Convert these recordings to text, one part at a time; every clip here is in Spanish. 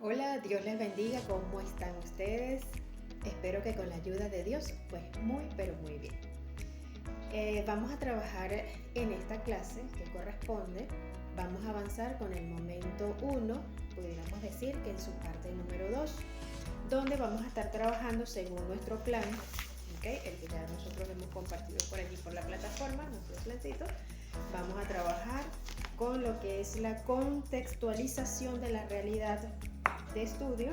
Hola, Dios les bendiga, ¿cómo están ustedes? Espero que con la ayuda de Dios, pues pero muy bien. Vamos a trabajar en esta clase que corresponde, vamos a avanzar con el momento 1, pudiéramos decir que en su parte número 2, donde vamos a estar trabajando según nuestro plan, ¿okay? El que ya nosotros hemos compartido por allí por la plataforma, nuestro plancito. Vamos a trabajar con lo que es la contextualización de la realidad de estudio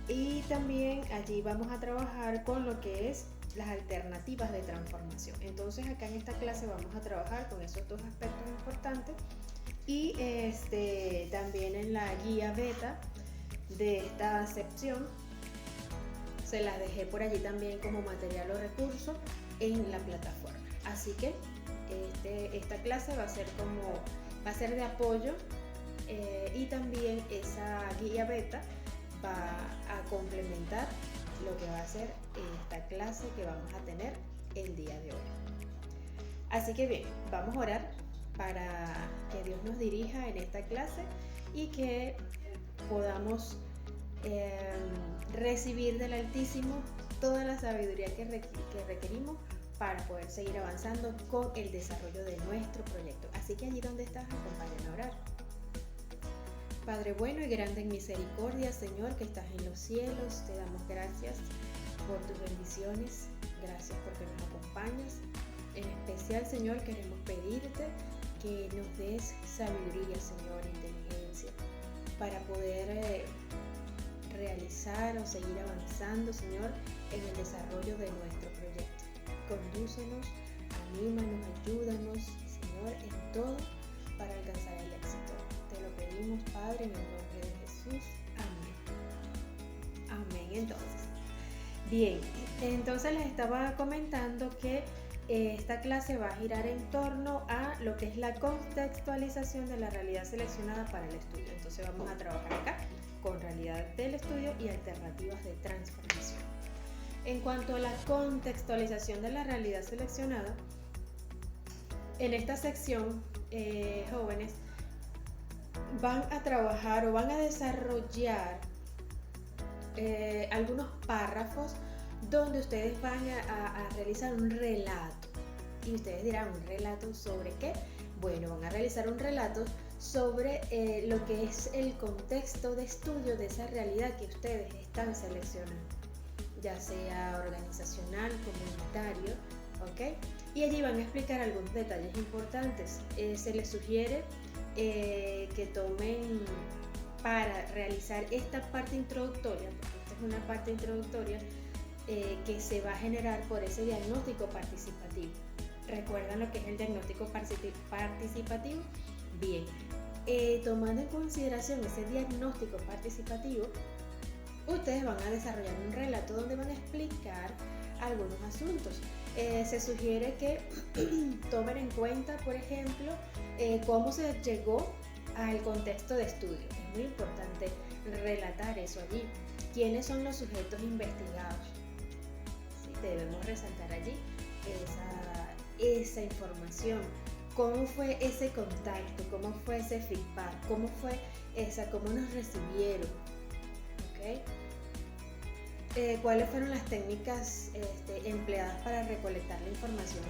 y también allí vamos a trabajar con lo que es las alternativas de transformación. Entonces acá en esta clase vamos a trabajar con esos dos aspectos importantes y también en la guía beta de esta sección se las dejé por allí también como material o recurso en la plataforma. Así que esta clase va a ser de apoyo y también esa guía beta va a complementar lo que va a ser esta clase que vamos a tener el día de hoy. Así que bien, vamos a orar para que Dios nos dirija en esta clase y que podamos recibir del Altísimo toda la sabiduría que requerimos para poder seguir avanzando con el desarrollo de nuestro proyecto. Así que allí donde estás, acompáñame a orar. Padre bueno y grande en misericordia, Señor, que estás en los cielos, te damos gracias por tus bendiciones, gracias porque nos acompañas. En especial, Señor, queremos pedirte que nos des sabiduría, Señor, inteligencia, para poder realizar o seguir avanzando, Señor, en el desarrollo de nuestro proyecto. Condúcenos, anímanos, ayúdanos, Señor, en todo para alcanzar el éxito. Te lo pedimos, Padre, en el nombre de Jesús. Amén. Amén. Entonces les estaba comentando que esta clase va a girar en torno a lo que es la contextualización de la realidad seleccionada para el estudio. Entonces vamos a trabajar acá con realidad del estudio y alternativas de transformación. En cuanto a la contextualización de la realidad seleccionada, en esta sección, jóvenes, van a trabajar o van a desarrollar algunos párrafos donde ustedes van a realizar un relato. Y ustedes dirán, ¿un relato sobre qué? Bueno, van a realizar un relato sobre lo que es el contexto de estudio de esa realidad que ustedes están seleccionando, ya sea organizacional, comunitario, ¿ok? Y allí van a explicar algunos detalles importantes. Se les sugiere que tomen para realizar esta parte introductoria, porque esta es una parte introductoria que se va a generar por ese diagnóstico participativo. ¿Recuerdan lo que es el diagnóstico participativo? Bien, tomando en consideración ese diagnóstico participativo, ustedes van a desarrollar un relato donde van a explicar algunos asuntos. Se sugiere que tomen en cuenta, por ejemplo, cómo se llegó al contexto de estudio. Es muy importante relatar eso allí. ¿Quiénes son los sujetos investigados? ¿Sí? Debemos resaltar allí esa información. ¿Cómo fue ese contacto? ¿Cómo fue ese feedback? ¿Cómo nos recibieron? ¿Okay? ¿Cuáles fueron las técnicas empleadas para recolectar la información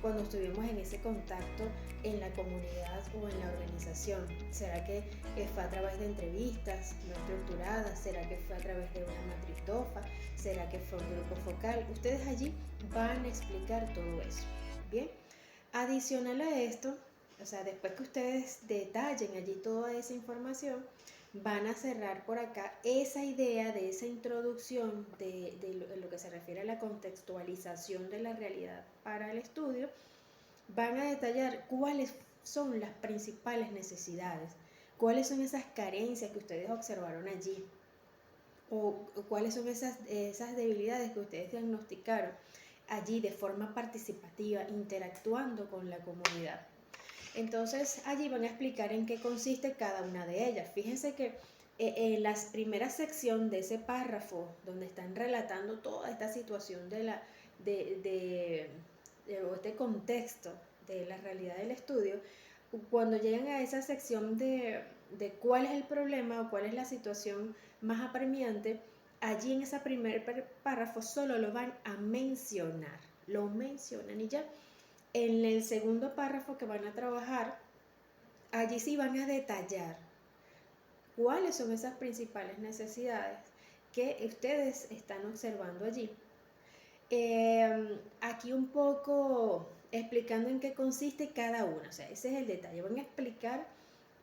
cuando estuvimos en ese contacto en la comunidad o en la organización? ¿Será que fue a través de entrevistas no estructuradas? ¿Será que fue a través de una matriz DOFA? ¿Será que fue un grupo focal? Ustedes allí van a explicar todo eso. Bien, adicional a esto, o sea, después que ustedes detallen allí toda esa información, van a cerrar por acá esa idea de esa introducción de lo que se refiere a la contextualización de la realidad para el estudio. Van a detallar cuáles son las principales necesidades, cuáles son esas carencias que ustedes observaron allí, o cuáles son esas debilidades que ustedes diagnosticaron allí de forma participativa, interactuando con la comunidad. Entonces allí van a explicar en qué consiste cada una de ellas. Fíjense que en la primera sección de ese párrafo, donde están relatando toda esta situación de este contexto de la realidad del estudio, cuando llegan a esa sección de cuál es el problema o cuál es la situación más apremiante, allí en ese primer párrafo solo lo van a mencionar, lo mencionan y ya. En el segundo párrafo que van a trabajar, allí sí van a detallar cuáles son esas principales necesidades que ustedes están observando allí. Aquí un poco explicando en qué consiste cada una, o sea, ese es el detalle. Van a explicar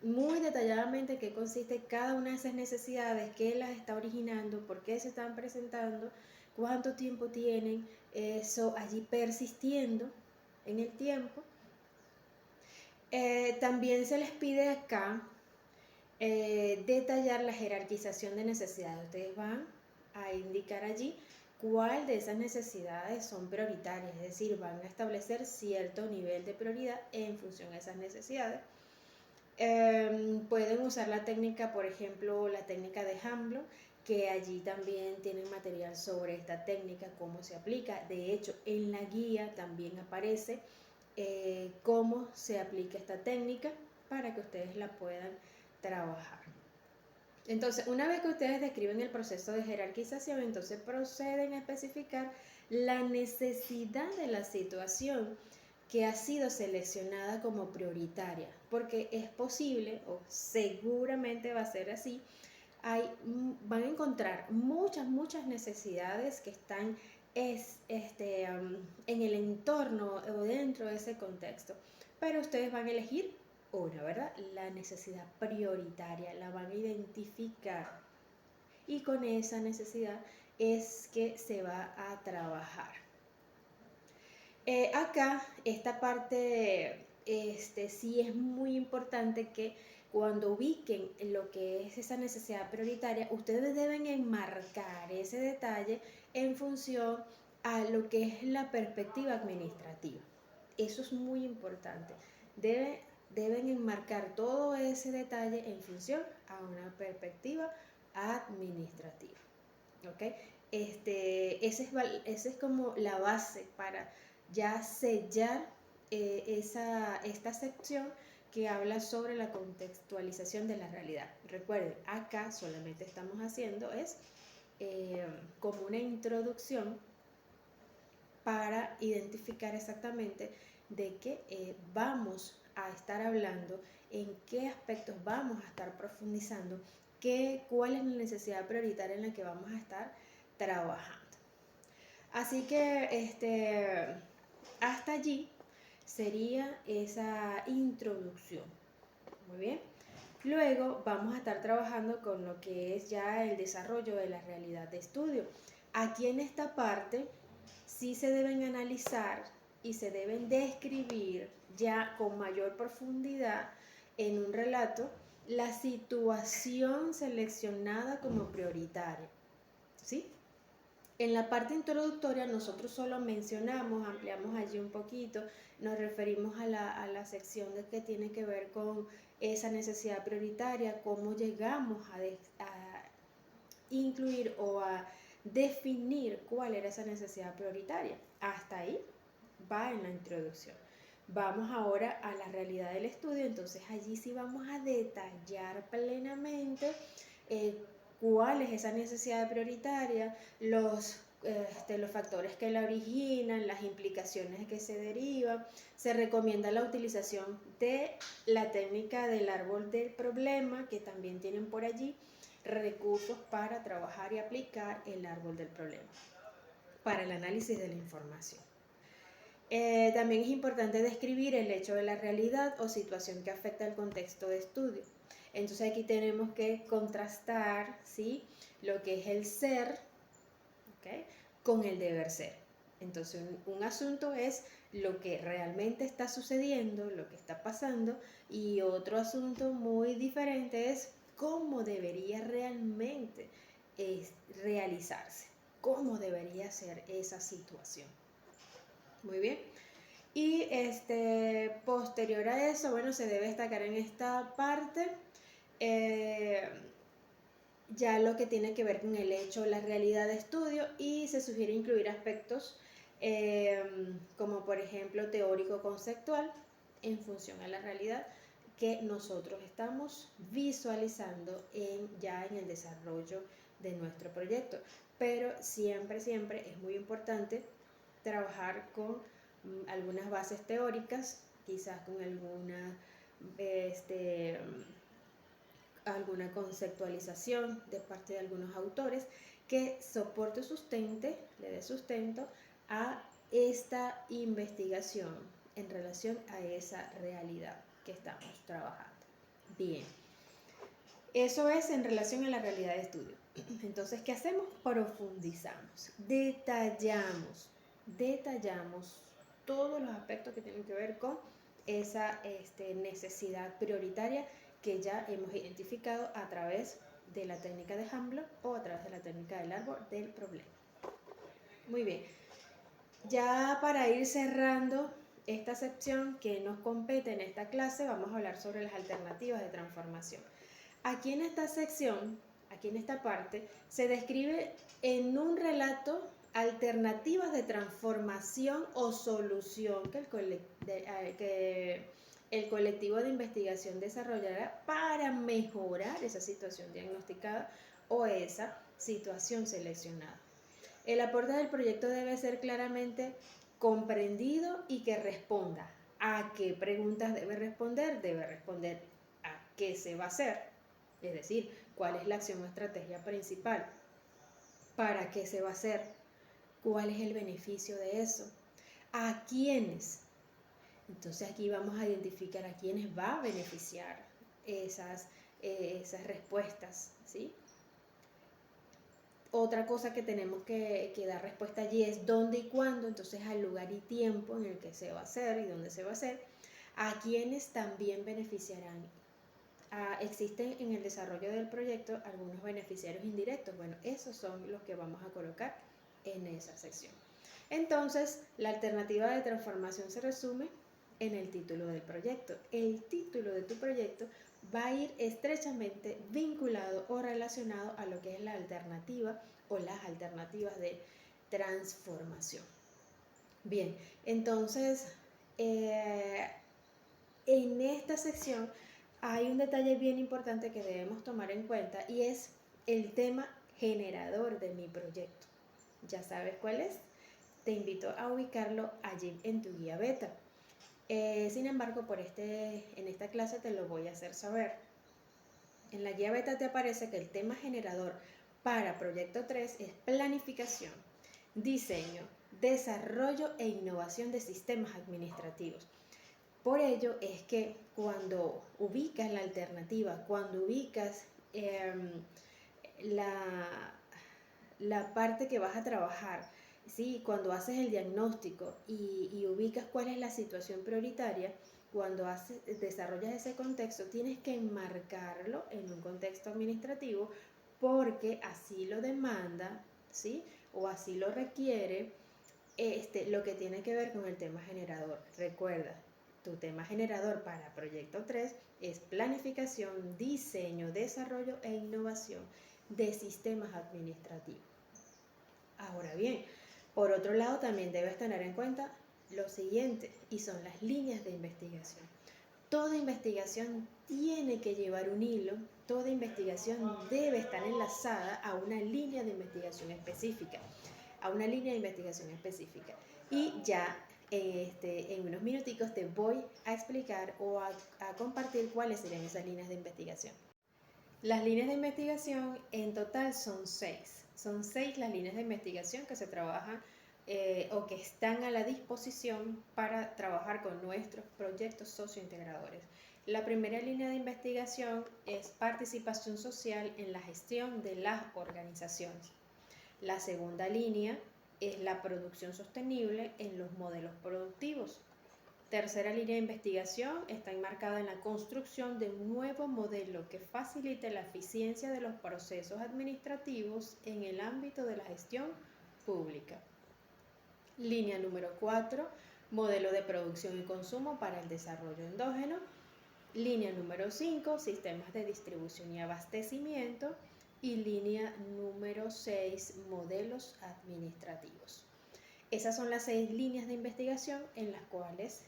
muy detalladamente qué consiste cada una de esas necesidades, qué las está originando, por qué se están presentando, cuánto tiempo tienen, eso allí persistiendo en el tiempo. También se les pide acá detallar la jerarquización de necesidades. Ustedes van a indicar allí cuál de esas necesidades son prioritarias, es decir, van a establecer cierto nivel de prioridad en función a esas necesidades. Pueden usar la técnica, por ejemplo, la técnica de Hamblin, que allí también tienen material sobre esta técnica, cómo se aplica. De hecho, en la guía también aparece cómo se aplica esta técnica para que ustedes la puedan trabajar. Entonces, una vez que ustedes describen el proceso de jerarquización, entonces proceden a especificar la necesidad de la situación que ha sido seleccionada como prioritaria, porque es posible o seguramente va a ser así. Van a encontrar muchas necesidades que están en el entorno o dentro de ese contexto, pero ustedes van a elegir una, ¿verdad? La necesidad prioritaria, la van a identificar y con esa necesidad es que se va a trabajar. Acá, esta parte sí es muy importante que cuando ubiquen lo que es esa necesidad prioritaria, ustedes deben enmarcar ese detalle en función a lo que es la perspectiva administrativa. Eso es muy importante. Deben enmarcar todo ese detalle en función a una perspectiva administrativa. ¿Okay? Esa es como la base para ya sellar esta sección que habla sobre la contextualización de la realidad. Recuerden, acá solamente estamos haciendo es como una introducción para identificar exactamente de qué vamos a estar hablando, en qué aspectos vamos a estar profundizando, cuál es la necesidad prioritaria en la que vamos a estar trabajando. Así que hasta allí sería esa introducción. Muy bien. Luego vamos a estar trabajando con lo que es ya el desarrollo de la realidad de estudio. Aquí en esta parte sí se deben analizar y se deben describir ya con mayor profundidad en un relato la situación seleccionada como prioritaria. ¿Sí? En la parte introductoria nosotros solo mencionamos, ampliamos allí un poquito, nos referimos a la sección de que tiene que ver con esa necesidad prioritaria, cómo llegamos a incluir o a definir cuál era esa necesidad prioritaria. Hasta ahí va en la introducción. Vamos ahora a la realidad del estudio, entonces allí sí vamos a detallar plenamente cuál es esa necesidad prioritaria, los factores que la originan, las implicaciones que se derivan. Se recomienda la utilización de la técnica del árbol del problema, que también tienen por allí recursos para trabajar y aplicar el árbol del problema para el análisis de la información. También es importante describir el hecho de la realidad o situación que afecta el contexto de estudio. Entonces aquí tenemos que contrastar, ¿sí?, lo que es el ser, ¿okay?, con el deber ser. Entonces un asunto es lo que realmente está sucediendo, lo que está pasando, y otro asunto muy diferente es cómo debería realmente realizarse, cómo debería ser esa situación. Muy bien. Y posterior a eso, bueno, se debe destacar en esta parte ya lo que tiene que ver con el hecho, la realidad de estudio, y se sugiere incluir aspectos como por ejemplo teórico-conceptual en función a la realidad que nosotros estamos visualizando ya en el desarrollo de nuestro proyecto. Pero siempre es muy importante trabajar con algunas bases teóricas, quizás con alguna conceptualización de parte de algunos autores que soporte, le dé sustento a esta investigación en relación a esa realidad que estamos trabajando. Bien, eso es en relación a la realidad de estudio. Entonces, ¿qué hacemos? Profundizamos, detallamos todos los aspectos que tienen que ver con esa necesidad prioritaria que ya hemos identificado a través de la técnica de Hammond o a través de la técnica del árbol del problema. Muy bien, ya para ir cerrando esta sección que nos compete en esta clase, vamos a hablar sobre las alternativas de transformación. Aquí en esta sección, aquí en esta parte, se describe en un relato alternativas de transformación o solución que el colectivo de investigación desarrollará para mejorar esa situación diagnosticada o esa situación seleccionada. El aporte del proyecto debe ser claramente comprendido y que responda. ¿A qué preguntas debe responder? Debe responder a qué se va a hacer, es decir, cuál es la acción o estrategia principal, para qué se va a hacer, cuál es el beneficio de eso, a quiénes. Entonces aquí vamos a identificar a quiénes va a beneficiar esas respuestas, ¿sí? Otra cosa que tenemos que dar respuesta allí es dónde y cuándo, entonces al lugar y tiempo en el que se va a hacer y dónde se va a hacer, a quienes también beneficiarán. Existen en el desarrollo del proyecto algunos beneficiarios indirectos. Bueno, esos son los que vamos a colocar en esa sección. Entonces, la alternativa de transformación se resume en el título del proyecto. El título de tu proyecto va a ir estrechamente vinculado o relacionado a lo que es la alternativa o las alternativas de transformación. Bien, entonces, en esta sección hay un detalle bien importante que debemos tomar en cuenta y es el tema generador de mi proyecto. ¿Ya sabes cuál es? Te invito a ubicarlo allí en tu guía beta. Sin embargo, en esta clase te lo voy a hacer saber. En la guía beta te aparece que el tema generador para proyecto 3 es planificación, diseño, desarrollo e innovación de sistemas administrativos. Por ello es que cuando ubicas la alternativa, cuando ubicas la parte que vas a trabajar, ¿sí? Cuando haces el diagnóstico y ubicas cuál es la situación prioritaria, cuando desarrollas ese contexto, tienes que enmarcarlo en un contexto administrativo porque así lo demanda, ¿sí? O así lo requiere lo que tiene que ver con el tema generador. Recuerda, tu tema generador para proyecto 3 es planificación, diseño, desarrollo e innovación de sistemas administrativos. Ahora bien, por otro lado también debes tener en cuenta lo siguiente, y son las líneas de investigación. Toda investigación tiene que llevar un hilo, toda investigación debe estar enlazada a una línea de investigación específica, Y ya en unos minuticos te voy a explicar o a compartir cuáles serían esas líneas de investigación. Las líneas de investigación en total son 6. Son 6 las líneas de investigación que se trabajan o que están a la disposición para trabajar con nuestros proyectos sociointegradores. La primera línea de investigación es participación social en la gestión de las organizaciones. La segunda línea es la producción sostenible en los modelos productivos. Tercera línea de investigación está enmarcada en la construcción de un nuevo modelo que facilite la eficiencia de los procesos administrativos en el ámbito de la gestión pública. Línea número 4, modelo de producción y consumo para el desarrollo endógeno. Línea número 5, sistemas de distribución y abastecimiento. Y línea número 6, modelos administrativos. Esas son las 6 líneas de investigación en las cuales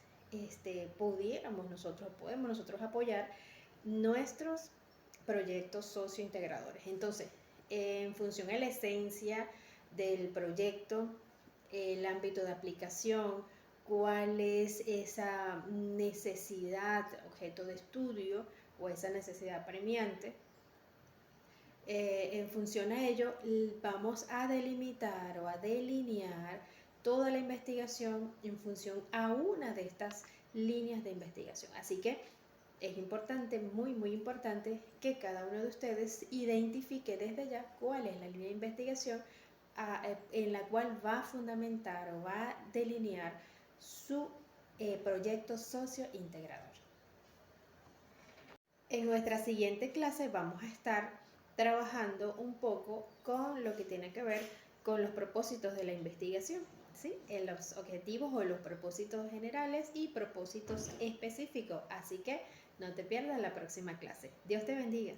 podemos nosotros apoyar nuestros proyectos sociointegradores. Entonces, en función de la esencia del proyecto, el ámbito de aplicación, cuál es esa necesidad, objeto de estudio o esa necesidad premiante, en función a ello vamos a delimitar o a delinear toda la investigación en función a una de estas líneas de investigación. Así que es importante, muy muy importante, que cada uno de ustedes identifique desde ya cuál es la línea de investigación en la cual va a fundamentar o va a delinear su proyecto sociointegrador. En nuestra siguiente clase vamos a estar trabajando un poco con lo que tiene que ver con los propósitos de la investigación, ¿sí? En los objetivos o los propósitos generales y propósitos específicos. Así que no te pierdas la próxima clase. Dios te bendiga.